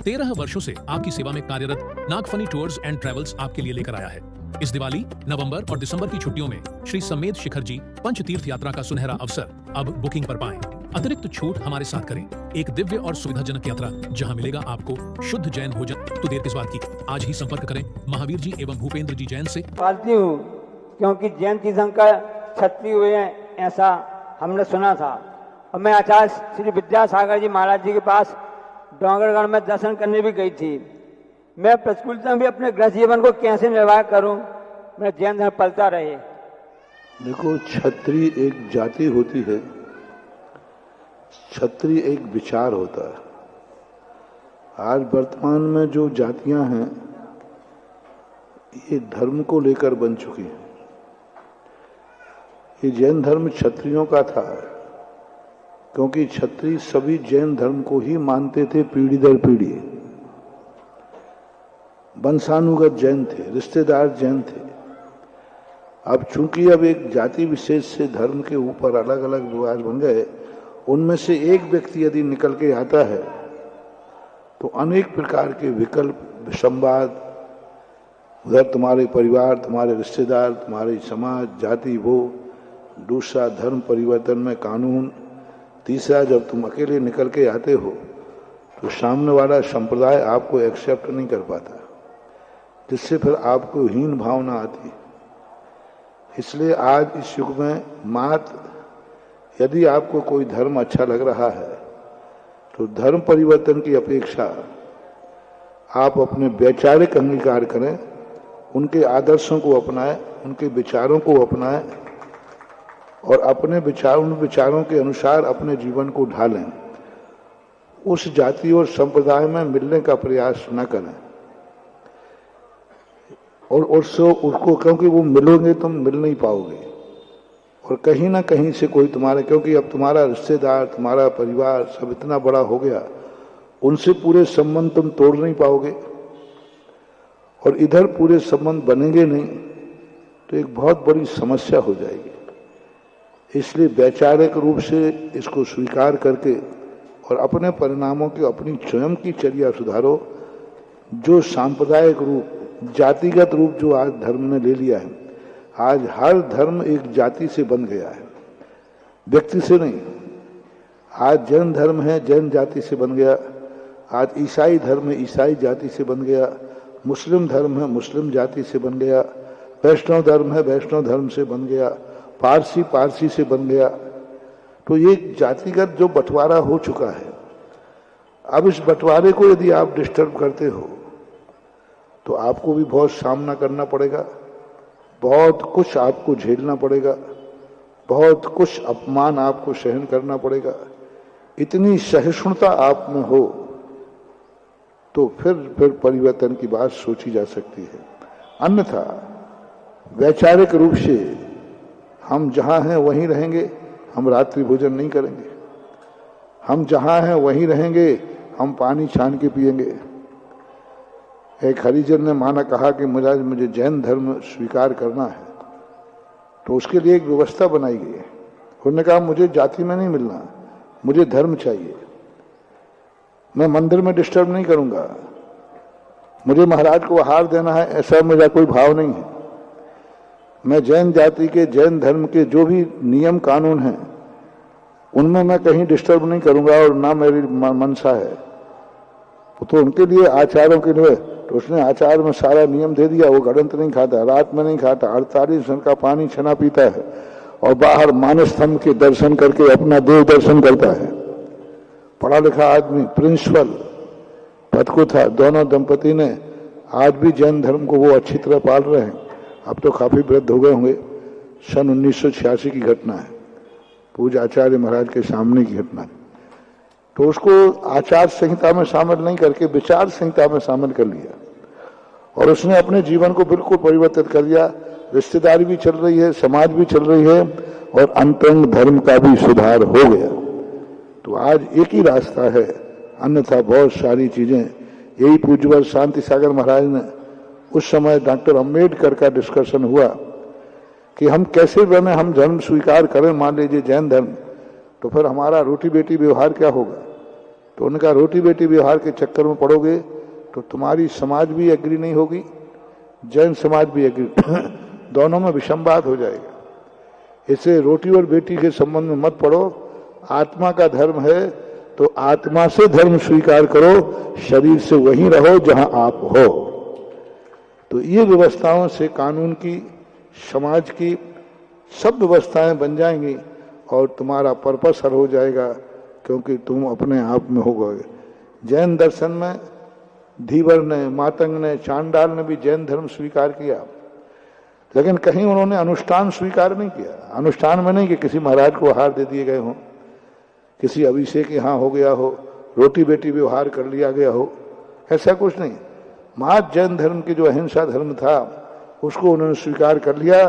13 वर्षों से आपकी सेवा में कार्यरत नागफनी टूर्स एंड ट्रेवल्स आपके लिए लेकर आया है। इस दिवाली, नवंबर और दिसंबर की छुट्टियों में श्री समेत शिखर जी पंचतीर्थ यात्रा का सुनहरा अवसर अब बुकिंग पर पाएं। अतिरिक्त छूट हमारे साथ करें। एक दिव्य और सुविधाजनक यात्रा जहां मिलेगा आपको शुद्ध जैन भोजन। तो देर किस बात की, आज ही संपर्क करें महावीर जी एवं भूपेंद्र जी जैन से। पालती हूँ क्योंकि जैन तीर्थंकर क्षत्रिय हुए हैं ऐसा हमने सुना था। और मैं आचार्य श्री विद्यासागर जी महाराज जी के पास डोंगरगढ़ में दर्शन करने भी गई थी। मैं प्रतिकूलता में भी अपने गृह जीवन को कैसे निर्वाह करूं, मेरा जैन धर्म पलता रहे। देखो, क्षत्रिय एक जाति होती है, क्षत्रिय एक विचार होता है। आज वर्तमान में जो जातियां हैं ये धर्म को लेकर बन चुकी हैं। ये जैन धर्म क्षत्रियों का था क्योंकि क्षत्रिय सभी जैन धर्म को ही मानते थे, पीढ़ी दर पीढ़ी। वंशानुगत जैन थे, रिश्तेदार जैन थे। अब चूंकि अब एक जाति विशेष से धर्म के ऊपर अलग अलग विवाद बन गए, उनमें से एक व्यक्ति यदि निकल के आता है तो अनेक प्रकार के विकल्प, संवाद, उधर तुम्हारे परिवार, तुम्हारे रिश्तेदार, तुम्हारे समाज, जाति, वो दूसरा धर्म परिवर्तन में कानून, तीसरा जब तुम अकेले निकल के आते हो तो सामने वाला संप्रदाय आपको एक्सेप्ट नहीं कर पाता, जिससे फिर आपको हीन भावना आती। इसलिए आज इस युग में मात्र यदि आपको कोई धर्म अच्छा लग रहा है तो धर्म परिवर्तन की अपेक्षा आप अपने वैचारिक अंगीकार करें, उनके आदर्शों को अपनाएं, उनके विचारों को अपनाएं और अपने उन विचारों के अनुसार अपने जीवन को ढालें। उस जाति और संप्रदाय में मिलने का प्रयास न करें और उसको क्योंकि वो मिलोगे तुम मिल नहीं पाओगे और कहीं ना कहीं से कोई तुम्हारे, क्योंकि अब तुम्हारा रिश्तेदार, तुम्हारा परिवार सब इतना बड़ा हो गया, उनसे पूरे संबंध तुम तोड़ नहीं पाओगे और इधर पूरे संबंध बनेंगे नहीं तो एक बहुत बड़ी समस्या हो जाएगी। इसलिए वैचारिक रूप से इसको स्वीकार करके और अपने परिणामों की अपनी स्वयं की चर्या सुधारो। जो सांप्रदायिक रूप, जातिगत रूप जो आज धर्म ने ले लिया है, आज हर धर्म एक जाति से बन गया है, व्यक्ति से नहीं। आज जैन धर्म है, जैन जाति से बन गया। आज ईसाई धर्म है, ईसाई जाति से बन गया। मुस्लिम धर्म है, मुस्लिम जाति से बन गया। वैष्णव धर्म है, वैष्णव धर्म से बन गया। पारसी, पारसी से बन गया। तो ये जातिगत जो बंटवारा हो चुका है, अब इस बंटवारे को यदि आप डिस्टर्ब करते हो तो आपको भी बहुत सामना करना पड़ेगा, बहुत कुछ आपको झेलना पड़ेगा, बहुत कुछ अपमान आपको सहन करना पड़ेगा। इतनी सहिष्णुता आप में हो तो फिर परिवर्तन की बात सोची जा सकती है। अन्यथा वैचारिक रूप से हम जहां हैं वहीं रहेंगे, हम रात्रि भोजन नहीं करेंगे। हम जहां हैं वहीं रहेंगे, हम पानी छान के पिएंगे। एक हरिजन ने माना कहा कि मुझे जैन धर्म स्वीकार करना है, तो उसके लिए एक व्यवस्था बनाई गई है। उन्होंने कहा मुझे जाति में नहीं मिलना, मुझे धर्म चाहिए। मैं मंदिर में डिस्टर्ब नहीं करूंगा, मुझे महाराज को आहार देना है, ऐसा मेरा कोई भाव नहीं है। मैं जैन जाति के, जैन धर्म के जो भी नियम कानून हैं उनमें मैं कहीं डिस्टर्ब नहीं करूंगा और ना मेरी मनसा है। तो उनके लिए आचारों के लिए तो उसने आचार में सारा नियम दे दिया। वो गड़ंत नहीं खाता, रात में नहीं खाता, 48 घंटे का पानी छना पीता है और बाहर मानस स्तंभ के दर्शन करके अपना देव दर्शन करता है। पढ़ा लिखा आदमी, प्रिंसिपल पद को था। दोनों दंपति ने आज भी जैन धर्म को वो अच्छी तरह पाल रहे हैं। अब तो काफी वृद्ध हो गए होंगे। सन 1986 की घटना है, पूज्य आचार्य महाराज के सामने की घटना है। तो उसको आचार संहिता में शामिल नहीं करके विचार संहिता में शामिल कर लिया और उसने अपने जीवन को बिल्कुल परिवर्तित कर दिया। रिश्तेदारी भी चल रही है, समाज भी चल रही है और अंतरंग धर्म का भी सुधार हो गया। तो आज एक ही रास्ता है, अन्यथा बहुत सारी चीजें। यही पूज्यवर शांति सागर महाराज ने उस समय डॉक्टर अम्बेडकर का डिस्कशन हुआ कि हम कैसे बने, हम धर्म स्वीकार करें, मान लीजिए जैन धर्म, तो फिर हमारा रोटी बेटी व्यवहार क्या होगा। तो उनका रोटी बेटी व्यवहार के चक्कर में पड़ोगे तो तुम्हारी समाज भी एग्री नहीं होगी, जैन समाज भी एग्री दोनों में विषमवाद हो जाएगा। इसे रोटी और बेटी के संबंध में मत पड़ो। आत्मा का धर्म है तो आत्मा से धर्म स्वीकार करो, शरीर से वहीं रहो जहां आप हो। तो ये व्यवस्थाओं से कानून की, समाज की सब व्यवस्थाएं बन जाएंगी और तुम्हारा पर्पस हल हो जाएगा, क्योंकि तुम अपने आप में हो गए। जैन दर्शन में धीवर ने, मातंग ने, चांडाल ने भी जैन धर्म स्वीकार किया, लेकिन कहीं उन्होंने अनुष्ठान स्वीकार नहीं किया। अनुष्ठान में नहीं कि किसी महाराज को आहार दे दिए गए हों, किसी अभिषेक यहाँ हो गया हो, रोटी बेटी व्यवहार कर लिया गया हो, ऐसा कुछ नहीं। महज जैन धर्म की जो अहिंसा धर्म था उसको उन्होंने स्वीकार कर लिया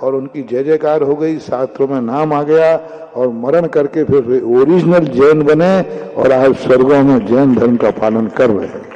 और उनकी जय जयकार हो गई, शास्त्रों में नाम आ गया और मरण करके फिर ओरिजिनल जैन बने और आज स्वर्गों में जैन धर्म का पालन कर रहे हैं।